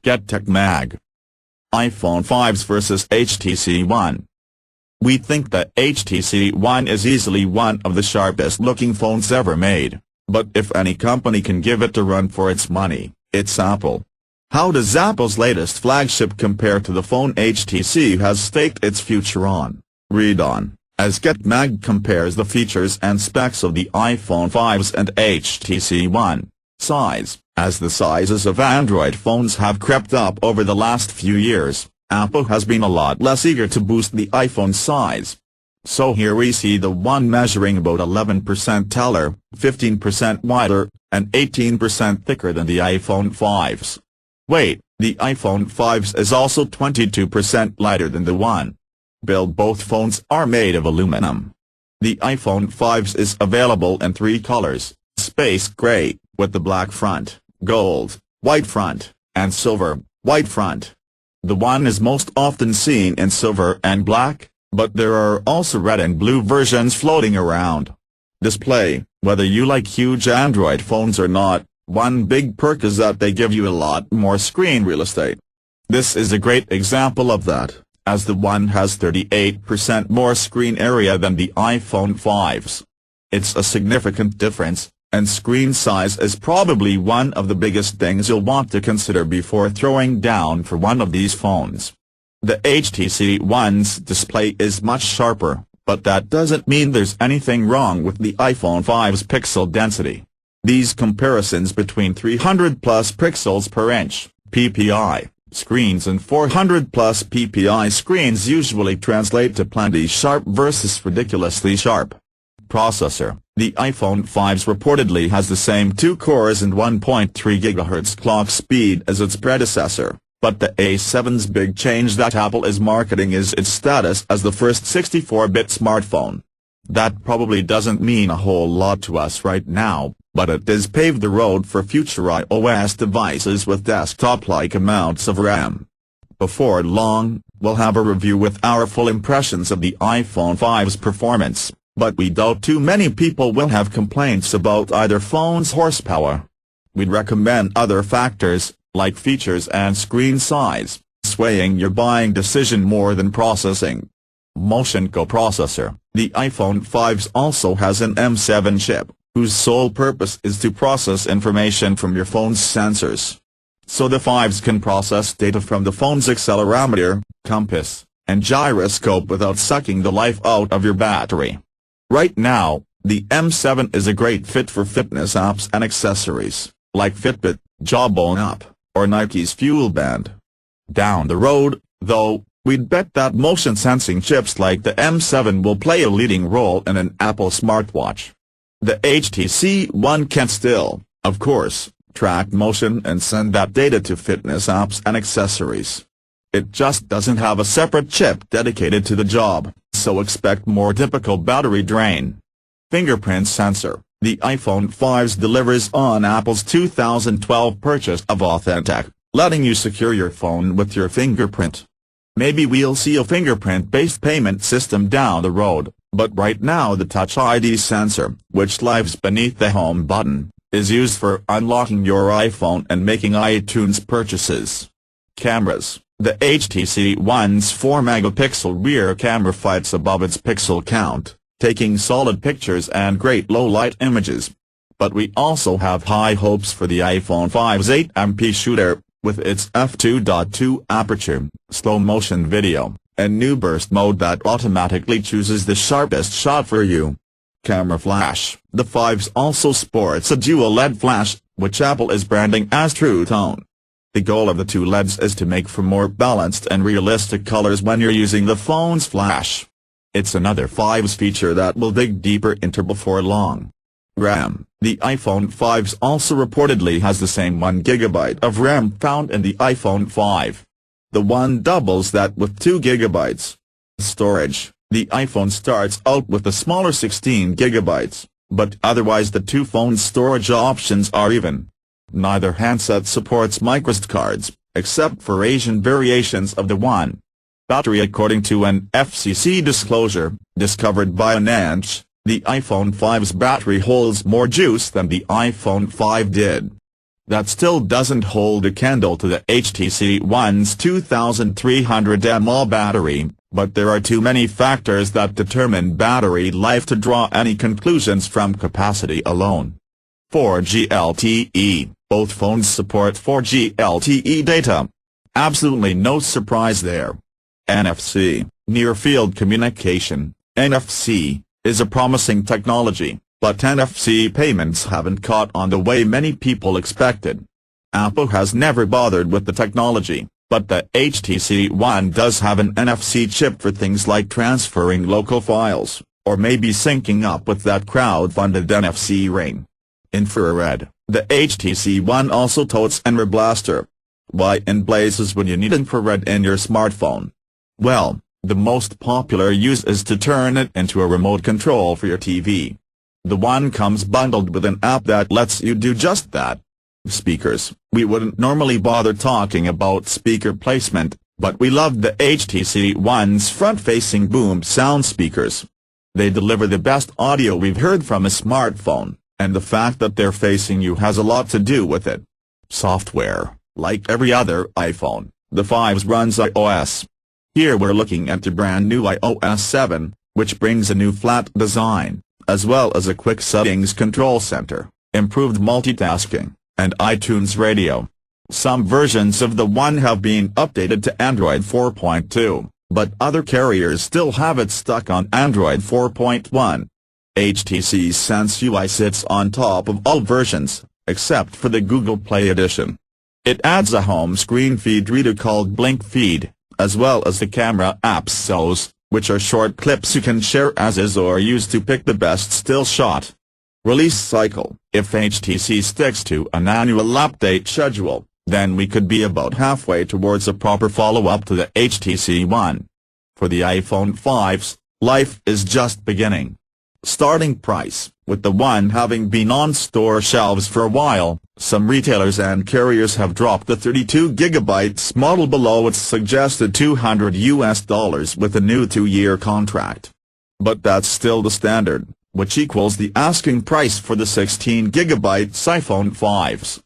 GetTechMag. iPhone 5s versus HTC One. We think that HTC One is easily one of the sharpest looking phones ever made, but if any company can give it a run for its money, it's Apple. How does Apple's latest flagship compare to the phone HTC has staked its future on? Read on, as GetTechMag compares the features and specs of the iPhone 5s and HTC One. Size. As the sizes of Android phones have crept up over the last few years, Apple has been a lot less eager to boost the iPhone size. So here we see the One measuring about 11% taller, 15% wider, and 18% thicker than the iPhone 5s. Wait, the iPhone 5s is also 22% lighter than the One. Both phones are made of aluminum. The iPhone 5s is available in 3 colors: space gray, with the black front, gold, white front, and silver, white front. The One is most often seen in silver and black, but there are also red and blue versions floating around. Display. Whether you like huge Android phones or not, one big perk is that they give you a lot more screen real estate. This is a great example of that, as the One has 38% more screen area than the iPhone 5s. It's a significant difference, and screen size is probably one of the biggest things you'll want to consider before throwing down for one of these phones. The HTC One's display is much sharper, but that doesn't mean there's anything wrong with the iPhone 5's pixel density. These comparisons between 300 plus pixels per inch (ppi) screens and 400 plus ppi screens usually translate to plenty sharp versus ridiculously sharp. Processor. The iPhone 5s reportedly has the same 2 cores and 1.3 GHz clock speed as its predecessor, but the A7's big change that Apple is marketing is its status as the first 64-bit smartphone. That probably doesn't mean a whole lot to us right now, but it does pave the road for future iOS devices with desktop-like amounts of RAM. Before long, we'll have a review with our full impressions of the iPhone 5's performance, but we doubt too many people will have complaints about either phone's horsepower. We'd recommend other factors, like features and screen size, swaying your buying decision more than processing. Motion coprocessor. The iPhone 5s also has an M7 chip, whose sole purpose is to process information from your phone's sensors. So the 5s can process data from the phone's accelerometer, compass, and gyroscope without sucking the life out of your battery. Right now, the M7 is a great fit for fitness apps and accessories, like Fitbit, Jawbone Up, or Nike's Fuel Band. Down the road, though, we'd bet that motion-sensing chips like the M7 will play a leading role in an Apple smartwatch. The HTC One can still, of course, track motion and send that data to fitness apps and accessories. It just doesn't have a separate chip dedicated to the job, so expect more typical battery drain. Fingerprint sensor. The iPhone 5s delivers on Apple's 2012 purchase of Authentic, letting you secure your phone with your fingerprint. Maybe we'll see a fingerprint-based payment system down the road, but right now the Touch ID sensor, which lives beneath the home button, is used for unlocking your iPhone and making iTunes purchases. Cameras. The HTC One's 4-megapixel rear camera fights above its pixel count, taking solid pictures and great low-light images. But we also have high hopes for the iPhone 5's 8MP shooter, with its f2.2 aperture, slow-motion video, and new burst mode that automatically chooses the sharpest shot for you. Camera flash. The 5s also sports a dual LED flash, which Apple is branding as True Tone. The goal of the two LEDs is to make for more balanced and realistic colors when you're using the phone's flash. It's another 5's feature that we'll dig deeper into before long. RAM. The iPhone 5s also reportedly has the same 1 GB of RAM found in the iPhone 5. The One doubles that with 2 GB. Storage. The iPhone starts out with a smaller 16 GB, but otherwise the two phones' storage options are even. Neither handset supports microSD cards, except for Asian variations of the One. Battery. According to an FCC disclosure, discovered by Ananch, the iPhone 5's battery holds more juice than the iPhone 5 did. That still doesn't hold a candle to the HTC One's 2300 mAh battery, but there are too many factors that determine battery life to draw any conclusions from capacity alone. 4G LTE. Both phones support 4G LTE data. Absolutely no surprise there. NFC, near-field communication, NFC, is a promising technology, but NFC payments haven't caught on the way many people expected. Apple has never bothered with the technology, but the HTC One does have an NFC chip for things like transferring local files, or maybe syncing up with that crowd-funded NFC ring. Infrared. The HTC One also totes an infrared blaster. Why in blazes would you need infrared in your smartphone? Well, the most popular use is to turn it into a remote control for your TV. The One comes bundled with an app that lets you do just that. Speakers. We wouldn't normally bother talking about speaker placement, but we love the HTC One's front-facing boom sound speakers. They deliver the best audio we've heard from a smartphone, and the fact that they're facing you has a lot to do with it. Software. Like every other iPhone, the 5s runs iOS. Here we're looking at the brand new iOS 7, which brings a new flat design, as well as a quick settings control center, improved multitasking, and iTunes Radio. Some versions of the One have been updated to Android 4.2, but other carriers still have it stuck on Android 4.1. HTC's Sense UI sits on top of all versions, except for the Google Play Edition. It adds a home screen feed reader called Blink Feed, as well as the camera app SOS, which are short clips you can share as is or use to pick the best still shot. Release cycle. If HTC sticks to an annual update schedule, then we could be about halfway towards a proper follow-up to the HTC One. For the iPhone 5s, life is just beginning. Starting price. With the One having been on store shelves for a while, some retailers and carriers have dropped the 32GB model below its suggested $200 with a new 2-year contract. But that's still the standard, which equals the asking price for the 16GB iPhone 5s.